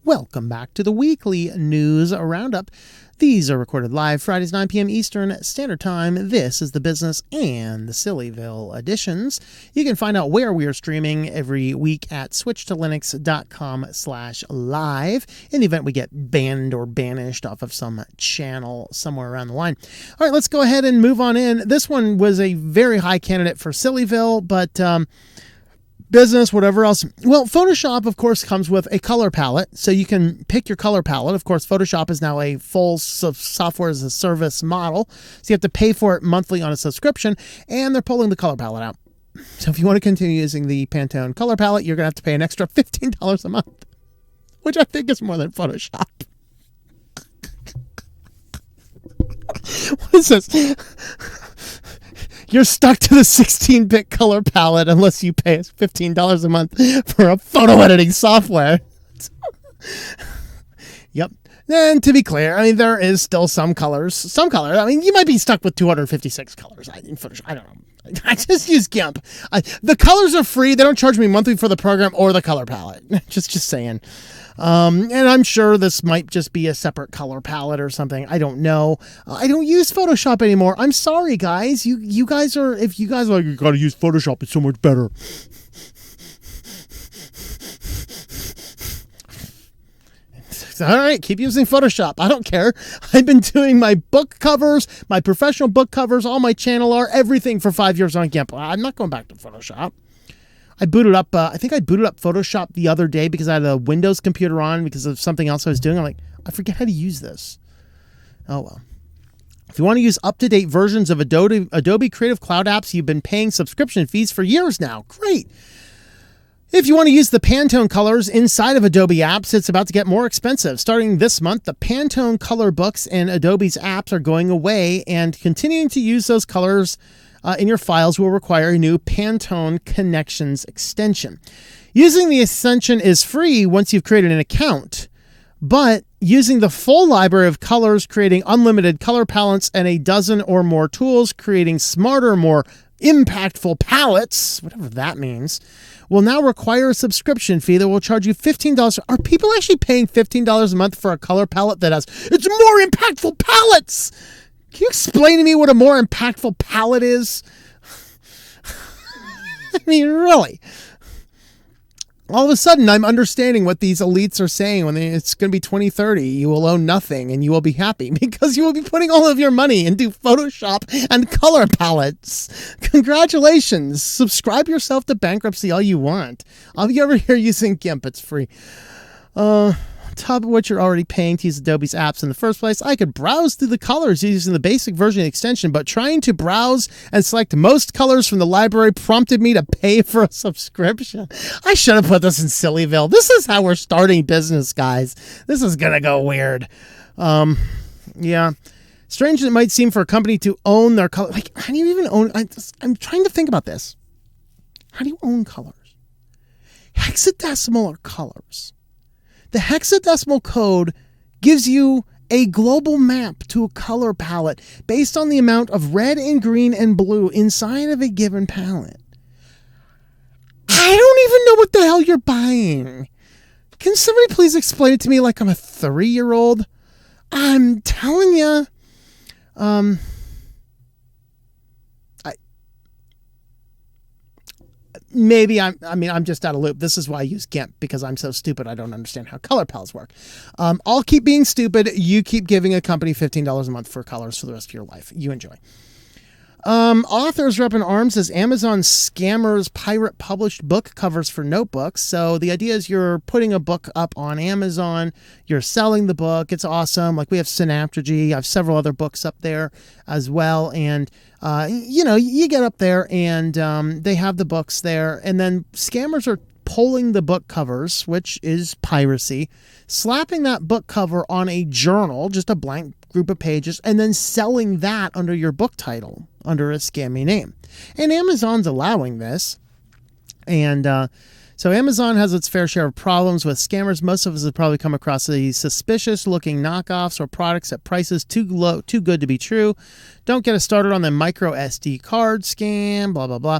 Welcome back to the weekly news roundup. These are recorded live Fridays 9 p.m. Eastern Standard Time. This is the business and the Sillyville editions. You can find out where we are streaming every week at switchedtolinux.com/live in the event we get banned or banished off of some channel somewhere around the line. All right, let's go ahead and move on in. This one was a very high candidate for Sillyville, but business, whatever else. Well, Photoshop, of course, comes with a color palette, so you can pick your color palette. Of course, Photoshop is now a full software as a service model, so you have to pay for it monthly on a subscription, and they're pulling the color palette out. So if you want to continue using the Pantone color palette, you're going to have to pay an extra $15 a month, which I think is more than Photoshop. What is this? You're stuck to the 16-bit color palette unless you pay us $15 a month for a photo editing software. Yep. And to be clear, I mean, there is still some colors. I mean, you might be stuck with 256 colors in Photoshop. I don't know. I just use GIMP. The colors are free. They don't charge me monthly for the program or the color palette. Just saying. And I'm sure this might just be a separate color palette or something. I don't know. I don't use Photoshop anymore. I'm sorry, guys. You guys are, if you guys are like, you got to use Photoshop, it's so much better. All right, keep using Photoshop. I don't care. I've been doing my book covers, my professional book covers, all my channel art, everything for 5 years on GIMP. I'm not going back to Photoshop. I booted up, I think I booted up Photoshop the other day because I had a Windows computer on because of something else I was doing. I'm like, I forget how to use this. Oh, well. If you want to use up-to-date versions of Adobe Creative Cloud apps, you've been paying subscription fees for years now. Great. If you want to use the Pantone colors inside of Adobe apps, it's about to get more expensive. Starting this month, the Pantone color books in Adobe's apps are going away, and continuing to use those colors in your files will require a new Pantone Connections extension. Using the extension is free once you've created an account, but using the full library of colors, creating unlimited color palettes, and a dozen or more tools, creating smarter, more impactful palettes, whatever that means, will now require a subscription fee that will charge you $15. Are people actually paying $15 a month for a color palette that has it's more impactful palettes? Can you explain to me what a more impactful palette is? I mean, really. All of a sudden, I'm understanding what these elites are saying when it's going to be 2030. You will own nothing and you will be happy because you will be putting all of your money into Photoshop and color palettes. Congratulations. Subscribe yourself to bankruptcy all you want. I'll be over here using GIMP. It's free. On top of what you're already paying to use Adobe's apps in the first place, I could browse through the colors using the basic version extension, but trying to browse and select most colors from the library prompted me to pay for a subscription. I should have put this in Sillyville. This is how we're starting business, guys. This is going to go weird. Yeah. Strange it might seem for a company to own their color. Like, how do you even own? I'm trying to think about this. How do you own colors? Hexadecimal are colors. The hexadecimal code gives you a global map to a color palette based on the amount of red and green and blue inside of a given palette. I don't even know what the hell you're buying. Can somebody please explain it to me like I'm a 3-year-old? I'm telling you. Maybe I'm just out of loop. This is why I use GIMP, because I'm so stupid I don't understand how color palettes work. I'll keep being stupid. You keep giving a company $15 a month for colors for the rest of your life. You enjoy. Authors are up in arms as Amazon scammers pirate published book covers for notebooks. So the idea is you're putting a book up on Amazon, you're selling the book. It's awesome. Like we have Synaptergy. I have several other books up there as well. And, you get up there and they have the books there. And then scammers are pulling the book covers, which is piracy, slapping that book cover on a journal, just a blank group of pages, and then selling that under your book title, under a scammy name. And Amazon's allowing this. And so Amazon has its fair share of problems with scammers. Most of us have probably come across these suspicious-looking knockoffs or products at prices too low, too good to be true. Don't get us started on the micro SD card scam, blah, blah, blah.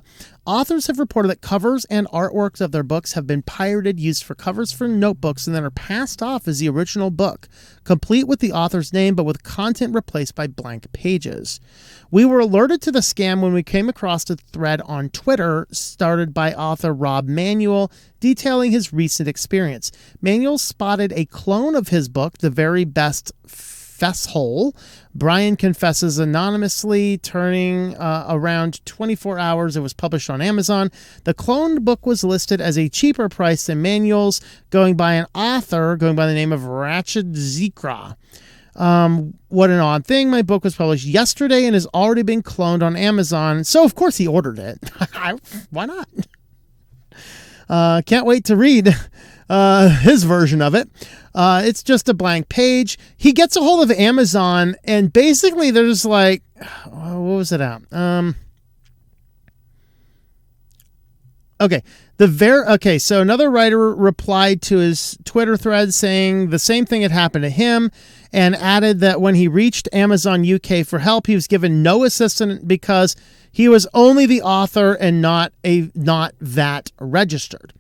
Authors have reported that covers and artworks of their books have been pirated, used for covers for notebooks, and then are passed off as the original book, complete with the author's name but with content replaced by blank pages. We were alerted to the scam when we came across a thread on Twitter started by author Rob Manuel detailing his recent experience. Manuel spotted a clone of his book, The Very Best Fesshole. Brian confesses anonymously, turning around 24 hours. It was published on Amazon. The cloned book was listed as a cheaper price than Manuel's, going by an author going by the name of Ratchet Zikra. What an odd thing. My book was published yesterday and has already been cloned on Amazon. So, of course, he ordered it. Why not? Can't wait to read his version of it. It's just a blank page. He gets a hold of Amazon, and basically there's like, what was it out? Okay. So another writer replied to his Twitter thread saying the same thing had happened to him, and added that when he reached Amazon UK for help, he was given no assistance because he was only the author and not VAT registered.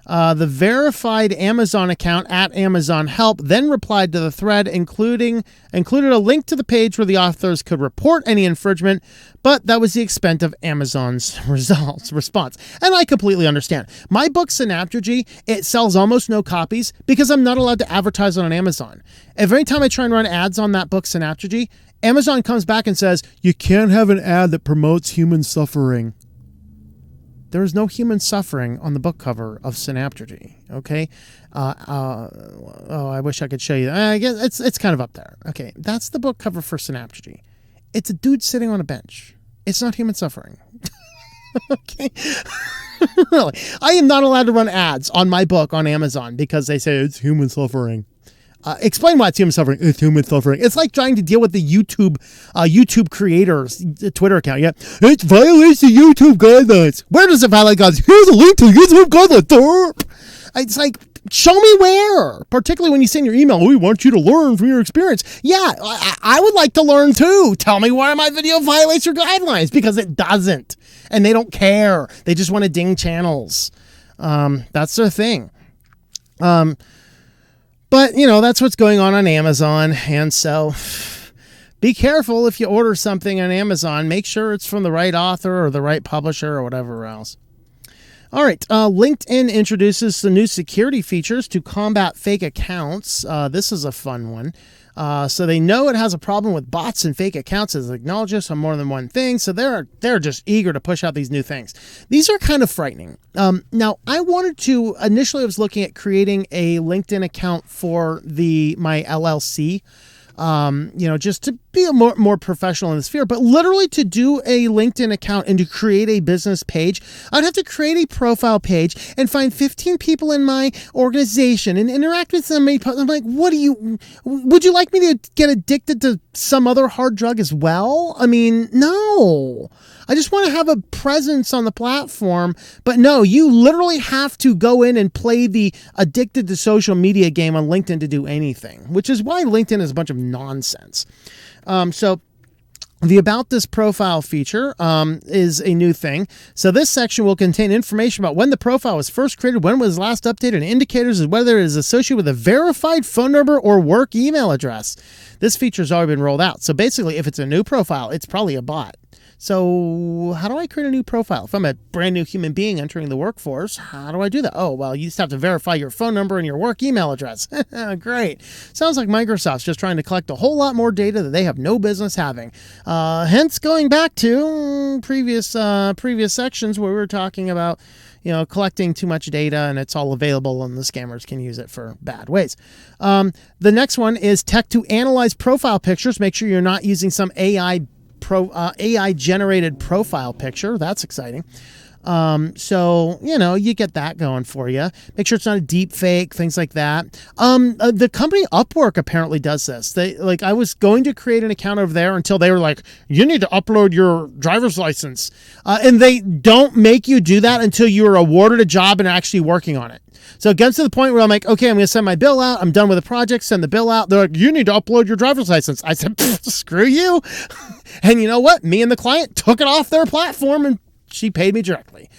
The verified Amazon account at Amazon Help then replied to the thread, included a link to the page where the authors could report any infringement, but that was the extent of Amazon's response. And I completely understand. My book, Synaptergy, it sells almost no copies because I'm not allowed to advertise on Amazon. Every time I try and run ads on that book, Synaptergy, Amazon comes back and says, you can't have an ad that promotes human suffering. There is no human suffering on the book cover of Synaptergy. Okay. I wish I could show you. I guess it's kind of up there. Okay. That's the book cover for Synaptergy. It's a dude sitting on a bench. It's not human suffering. Okay. Really. I am not allowed to run ads on my book on Amazon because they say it's human suffering. Explain why it's human suffering. It's human suffering. It's like trying to deal with the YouTube creators' Twitter account. Yeah, it violates the YouTube guidelines. Where does it violate guidelines? Here's a link to the YouTube guidelines. It's like, show me where. Particularly when you send your email, we want you to learn from your experience. Yeah, I would like to learn too. Tell me why my video violates your guidelines, because it doesn't, and they don't care. They just want to ding channels. That's their thing. But, that's what's going on Amazon. And so be careful if you order something on Amazon. Make sure it's from the right author or the right publisher or whatever else. All right. LinkedIn introduces some new security features to combat fake accounts. This is a fun one. So they know it has a problem with bots and fake accounts, as it acknowledges on more than one thing. So they're just eager to push out these new things. These are kind of frightening. Now, I wanted to initially I was looking at creating a LinkedIn account for my LLC. Just to be more professional in the sphere, but literally to do a LinkedIn account and to create a business page, I'd have to create a profile page and find 15 people in my organization and interact with them. I'm like, would you like me to get addicted to some other hard drug as well? I mean, no. I just want to have a presence on the platform. But no, you literally have to go in and play the addicted to social media game on LinkedIn to do anything, which is why LinkedIn is a bunch of nonsense. So the About This profile feature is a new thing. So this section will contain information about when the profile was first created, when it was last updated, and indicators of whether it is associated with a verified phone number or work email address. This feature has already been rolled out. So basically, if it's a new profile, it's probably a bot. So how do I create a new profile? If I'm a brand new human being entering the workforce, how do I do that? Oh, well, you just have to verify your phone number and your work email address. Great. Sounds like Microsoft's just trying to collect a whole lot more data that they have no business having. Hence going back to previous sections where we were talking about, collecting too much data and it's all available and the scammers can use it for bad ways. The next one is tech to analyze profile pictures. Make sure you're not using some AI generated profile picture. That's exciting. So, you get that going for you. Make sure it's not a deep fake, things like that. The company Upwork apparently does this. I was going to create an account over there until they were like, you need to upload your driver's license. And they don't make you do that until you are awarded a job and actually working on it. So it gets to the point where I'm like, okay, I'm going to send my bill out. I'm done with the project. Send the bill out. They're like, you need to upload your driver's license. I said, screw you. And you know what? Me and the client took it off their platform and She paid me directly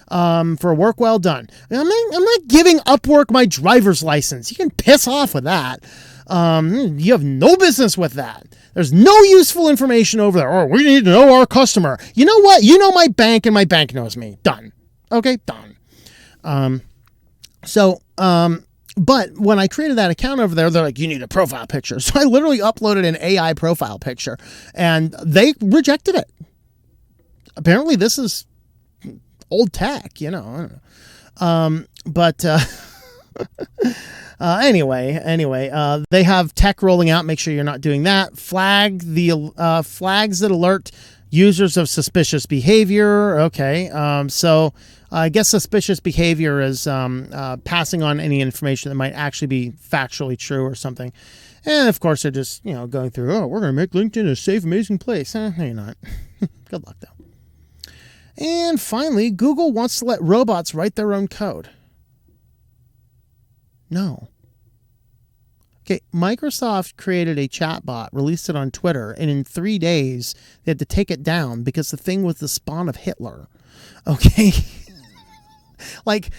for work well done. I'm not giving Upwork my driver's license. You can piss off with that. You have no business with that. There's no useful information over there. Oh, we need to know our customer. You know what? You know my bank and my bank knows me. Done. Okay, done. But when I created that account over there, they're like, you need a profile picture. So I literally uploaded an AI profile picture and they rejected it. Apparently this is old tech, you know. I don't know. Anyway, they have tech rolling out. Make sure you're not doing that. Flags that alert users of suspicious behavior. Okay. So I guess suspicious behavior is passing on any information that might actually be factually true or something. And of course, they're just, going through, oh, we're going to make LinkedIn a safe, amazing place. No, you're not. Good luck, though. And finally, Google wants to let robots write their own code. No. Okay, Microsoft created a chatbot, released it on Twitter, and in 3 days, they had to take it down because the thing was the spawn of Hitler. Okay? Like,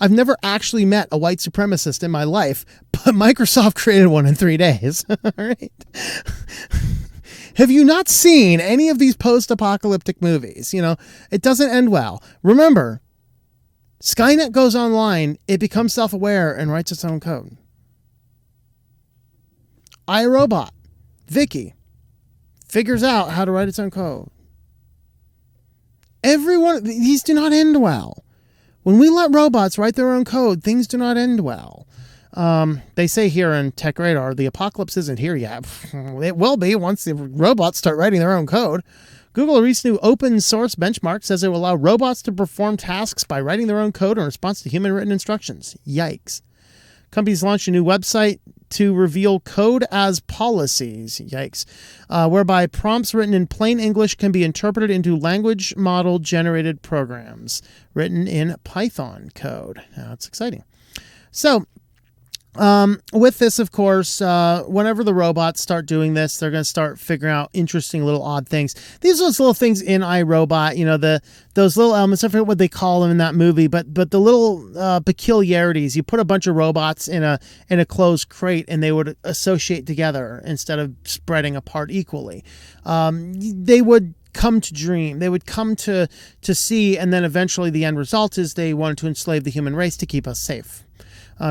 I've never actually met a white supremacist in my life, but Microsoft created one in 3 days. All right? Have you not seen any of these post-apocalyptic movies? It doesn't end well. Remember, Skynet goes online, it becomes self-aware and writes its own code. iRobot, Vicky, figures out how to write its own code. These do not end well. When we let robots write their own code, things do not end well. They say here in Tech Radar, the apocalypse isn't here yet. It will be once the robots start writing their own code. Google released new open source benchmark says it will allow robots to perform tasks by writing their own code in response to human written instructions. Yikes. Companies launched a new website to reveal code as policies. Yikes. Whereby prompts written in plain English can be interpreted into language model generated programs written in Python code. Now, that's exciting. So, with this, of course, whenever the robots start doing this, they're going to start figuring out interesting little odd things. These are those little things in iRobot, those little elements. I forget what they call them in that movie, but the little peculiarities. You put a bunch of robots in a closed crate, and they would associate together instead of spreading apart equally. They would come to dream. They would come to see, and then eventually the end result is they wanted to enslave the human race to keep us safe.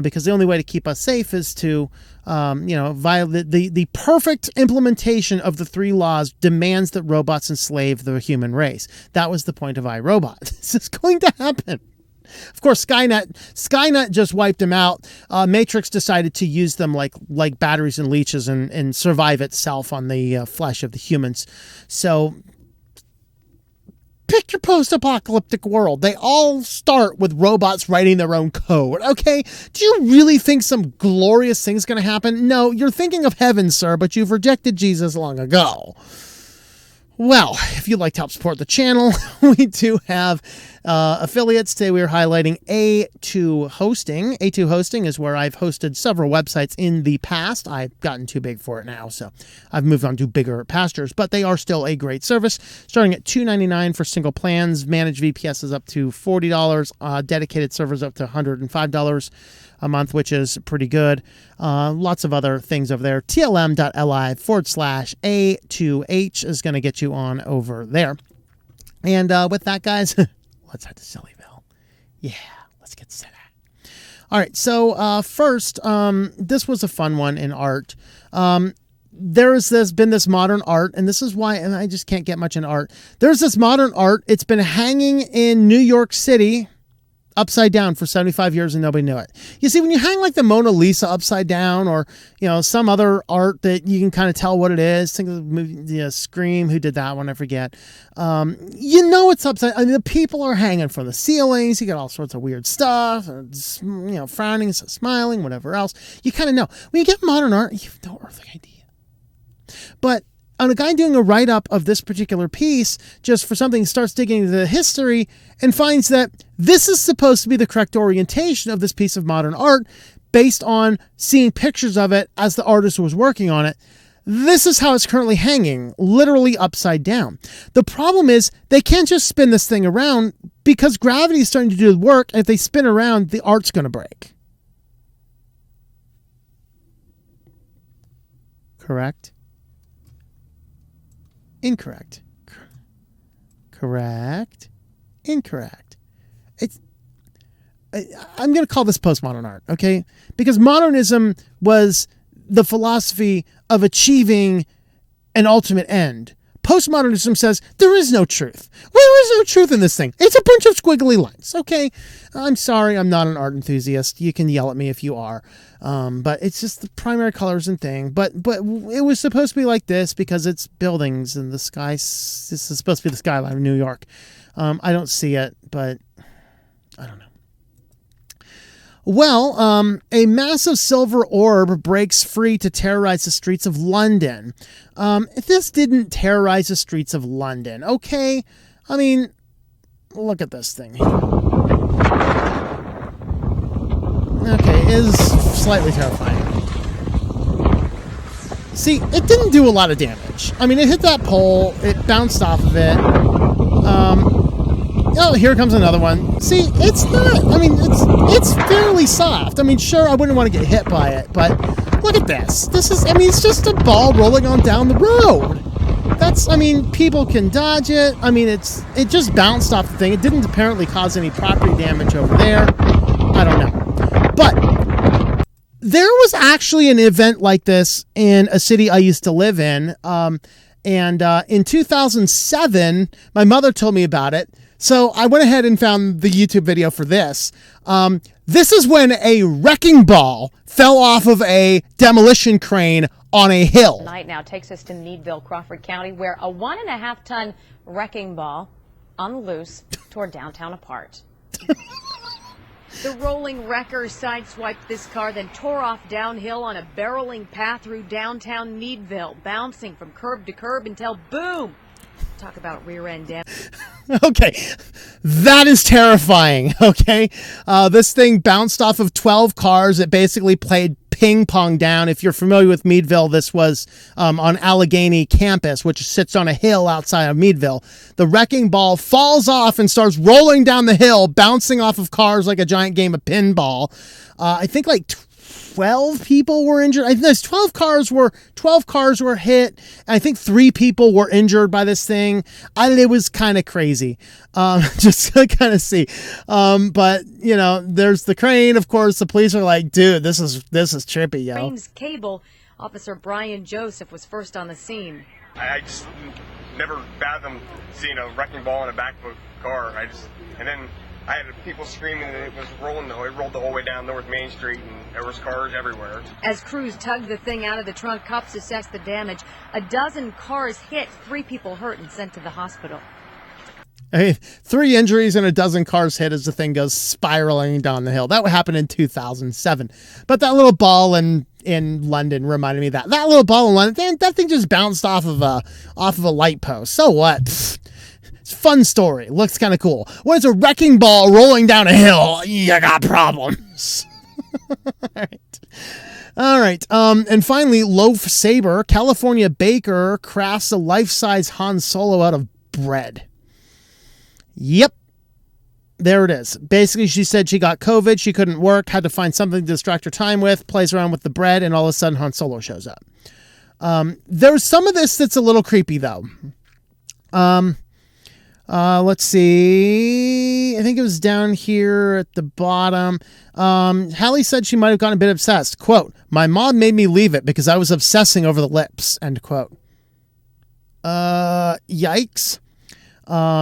Because the only way to keep us safe is to, violate the perfect implementation of the 3 laws demands that robots enslave the human race. That was the point of iRobot. This is going to happen. Of course, Skynet just wiped them out. Matrix decided to use them like batteries and leeches and survive itself on the flesh of the humans. So pick your post-apocalyptic world. They all start with robots writing their own code, okay? Do you really think some glorious thing's going to happen? No, you're thinking of heaven, sir, but you've rejected Jesus long ago. Well, if you'd like to help support the channel, we do have affiliates. Today we are highlighting A2 Hosting. A2 Hosting is where I've hosted several websites in the past. I've gotten too big for it now, so I've moved on to bigger pastures, but they are still a great service. Starting at $2.99 for single plans, managed VPS is up to $40, dedicated servers up to $105 a month, which is pretty good. Lots of other things over there. TLM.li/A2H is going to get you on over there. And with that, guys, let's head to Sillyville. Yeah, let's get set up. All right, so first, this was a fun one in art. There's been this modern art, and this is why, and I just can't get much in art. There's this modern art. It's been hanging in New York City upside down for 75 years and nobody knew it. You see, when you hang like the Mona Lisa upside down, or some other art that you can kind of tell what it is, think of the movie Scream, who did that one, I forget. It's upside. I mean, the people are hanging from the ceilings. You got all sorts of weird stuff, frowning, smiling, whatever else. You kind of know. When you get modern art, you have no earthly idea. But on a guy doing a write-up of this particular piece, just for something, starts digging into the history and finds that this is supposed to be the correct orientation of this piece of modern art based on seeing pictures of it as the artist was working on it. This is how it's currently hanging, literally upside down. The problem is they can't just spin this thing around because gravity is starting to do the work. And if they spin around, the art's going to break. Correct? Incorrect. Correct? Incorrect. I'm going to call this postmodern art, okay? Because modernism was the philosophy of achieving an ultimate end. Postmodernism says there is no truth. Well, there is no truth in this thing. It's a bunch of squiggly lines, okay? I'm sorry, I'm not an art enthusiast. You can yell at me if you are. But it's just the primary colors and thing. But it was supposed to be like this because it's buildings and the sky. This is supposed to be the skyline of New York. I don't see it, but I don't know. Well, a massive silver orb breaks free to terrorize the streets of London. This didn't terrorize the streets of London, okay? I mean, look at this thing. Okay, it is slightly terrifying. See, it didn't do a lot of damage. I mean, it hit that pole, it bounced off of it. Oh, here comes another one. See, it's not, I mean, it's fairly soft. I mean, sure, I wouldn't want to get hit by it, but look at this. This is, I mean, it's just a ball rolling on down the road. That's, I mean, people can dodge it. I mean, it just bounced off the thing. It didn't apparently cause any property damage over there. I don't know. But there was actually an event like this in a city I used to live in. And in 2007, my mother told me about it. So I went ahead and found the YouTube video for this. This is when a wrecking ball fell off of a demolition crane on a hill. Tonight now takes us to Meadville, Crawford County, where a 1.5-ton wrecking ball on the loose tore downtown apart. The rolling wrecker sideswiped this car, then tore off downhill on a barreling path through downtown Meadville, bouncing from curb to curb until boom! Talk about rear end damage. Okay, that is terrifying, okay? This thing bounced off of 12 cars. It basically played ping pong down. If you're familiar with Meadville, this was on Allegheny campus, which sits on a hill outside of Meadville. The wrecking ball falls off and starts rolling down the hill, bouncing off of cars like a giant game of pinball. I think like 12 people were injured. I think there's 12 cars were hit. I think 3 people were injured by this thing. It was kind of crazy. Just to kind of see. But you know, there's the crane. Of course, the police are like, dude, this is trippy, yo. Crane's cable. Officer Brian Joseph was first on the scene. I just never fathomed seeing a wrecking ball in the back of a car. And then I had people screaming that it was rolling. It rolled the whole way down North Main Street, and there was cars everywhere. As crews tugged the thing out of the trunk, cops assessed the damage. A dozen cars hit, 3 people hurt and sent to the hospital. 3 injuries and a dozen cars hit as the thing goes spiraling down the hill. That would happen in 2007. But that little ball in London reminded me of that. That little ball in London, that thing just bounced off of a light post. So what? Pfft. It's a fun story. Looks kind of cool. When it's a wrecking ball rolling down a hill, you got problems. All right. And finally, Loaf Solo, California baker crafts a life-size Han Solo out of bread. Yep. There it is. Basically, she said she got COVID. She couldn't work, had to find something to distract her time with, plays around with the bread, and all of a sudden Han Solo shows up. There's some of this that's a little creepy, though. Let's see. I think it was down here at the bottom. Hallie said she might have gotten a bit obsessed. Quote, "My mom made me leave it because I was obsessing over the lips." End quote. Yikes.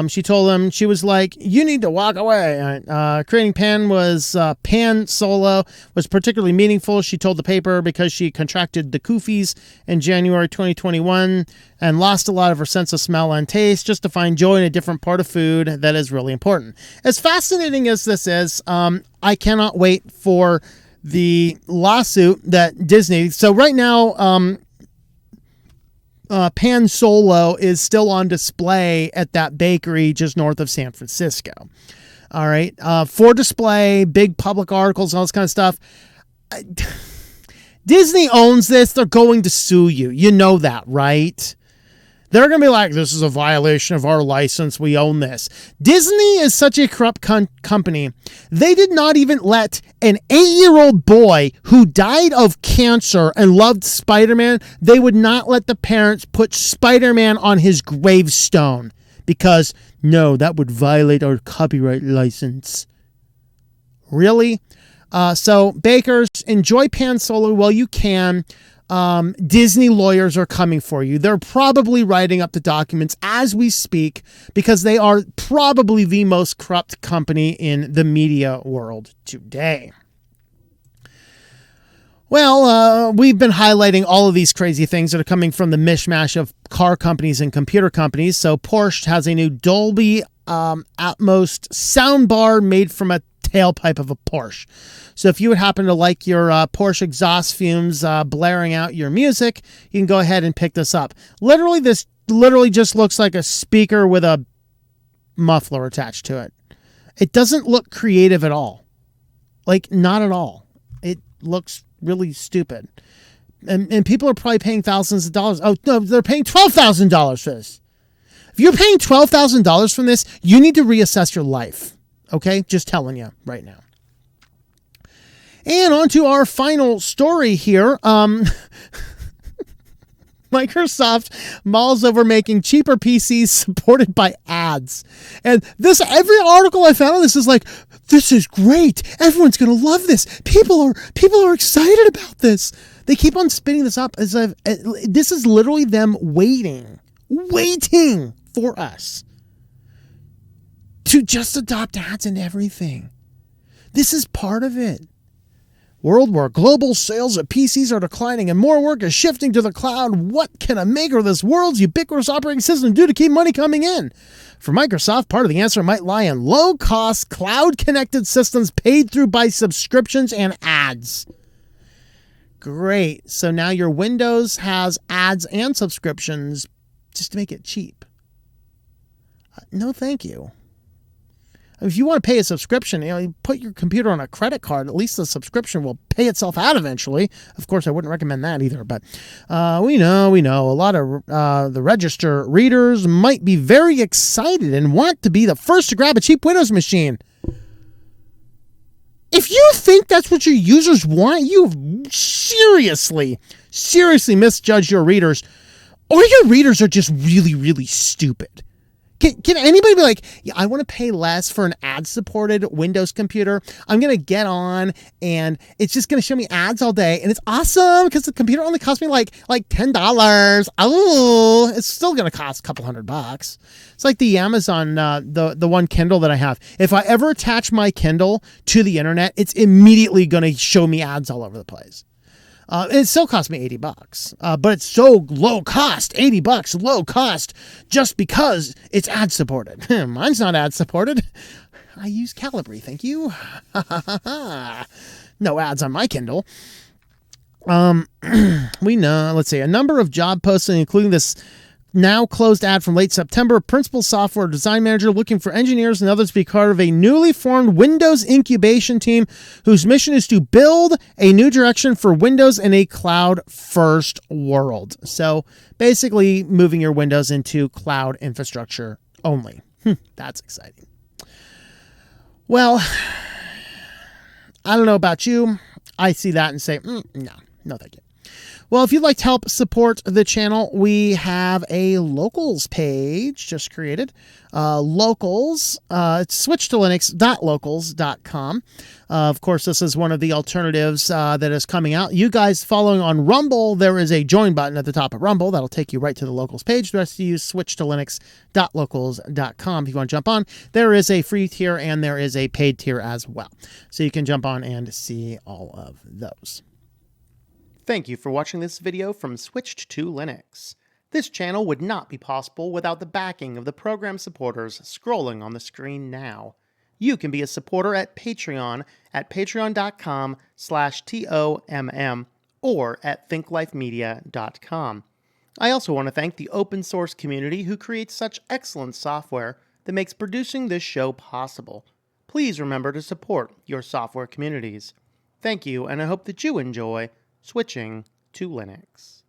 She told him, she was like, "You need to walk away." Creating Pan Solo was particularly meaningful, she told the paper, because she contracted the Koofies in January 2021 and lost a lot of her sense of smell and taste just to find joy in a different part of food that is really important. As fascinating as this is, I cannot wait for the lawsuit that Disney... So right now... Pan Solo is still on display at that bakery just north of San Francisco. All right. For display, big public articles, all this kind of stuff. Disney owns this. They're going to sue you. You know that, right? They're going to be like, this is a violation of our license. We own this. Disney is such a corrupt company. They did not even let an 8-year-old boy who died of cancer and loved Spider-Man, they would not let the parents put Spider-Man on his gravestone because, no, that would violate our copyright license. Really? So, bakers, enjoy Pan Solo while you can. Disney lawyers are coming for you. They're probably writing up the documents as we speak because they are probably the most corrupt company in the media world today. Well, we've been highlighting all of these crazy things that are coming from the mishmash of car companies and computer companies. So Porsche has a new Dolby Atmos soundbar made from a tailpipe of a Porsche. So if you would happen to like your Porsche exhaust fumes blaring out your music, you can go ahead and pick this up. This literally just looks like a speaker with a muffler attached to it. It doesn't look creative at all. Like, not at all. It looks really stupid. And people are probably paying thousands of dollars. Oh, no, they're paying $12,000 for this. If you're paying $12,000 from this, you need to reassess your life. Okay? Just telling you right now. And on to our final story here. Microsoft mulls over making cheaper PCs supported by ads. And every article I found on this is like, this is great. Everyone's going to love this. People are excited about this. They keep on spinning this up as if this is literally them waiting for us to just adopt ads and everything. This is part of it. World where global sales of PCs are declining and more work is shifting to the cloud. What can a maker of this world's ubiquitous operating system do to keep money coming in? For Microsoft, part of the answer might lie in low-cost, cloud-connected systems paid through by subscriptions and ads. Great. So now your Windows has ads and subscriptions just to make it cheap. No, thank you. If you want to pay a subscription, you put your computer on a credit card. At least the subscription will pay itself out eventually. Of course, I wouldn't recommend that either. But we know a lot of the Register readers might be very excited and want to be the first to grab a cheap Windows machine. If you think that's what your users want, you seriously misjudge your readers, or your readers are just really, really stupid. Can anybody be like, yeah, I want to pay less for an ad-supported Windows computer. I'm going to get on, and it's just going to show me ads all day, and it's awesome because the computer only cost me like $10. Oh, it's still going to cost a couple $100. It's like the Amazon, the one Kindle that I have. If I ever attach my Kindle to the internet, it's immediately going to show me ads all over the place. It still cost me $80, but it's so low cost, $80 low cost, just because it's ad supported. Mine's not ad supported. I use Calibri, thank you. No ads on my Kindle. We know, let's see, a number of job postings, including this now closed ad from late September. Principal software design manager looking for engineers and others to be part of a newly formed Windows incubation team whose mission is to build a new direction for Windows in a cloud-first world. So basically moving your Windows into cloud infrastructure only. That's exciting. Well, I don't know about you. I see that and say, no, thank you. Well, if you'd like to help support the channel, we have a locals page just created. Locals, it's switchedtolinux.locals.com. Of course, this is one of the alternatives that is coming out. You guys following on Rumble, there is a join button at the top of Rumble. That'll take you right to the locals page. The rest of you, switchedtolinux.locals.com. If you want to jump on, there is a free tier and there is a paid tier as well. So you can jump on and see all of those. Thank you for watching this video from Switched to Linux. This channel would not be possible without the backing of the program supporters scrolling on the screen now. You can be a supporter at Patreon at patreon.com/TOMM or at thinklifemedia.com. I also want to thank the open source community who creates such excellent software that makes producing this show possible. Please remember to support your software communities. Thank you, and I hope that you enjoy switching to Linux.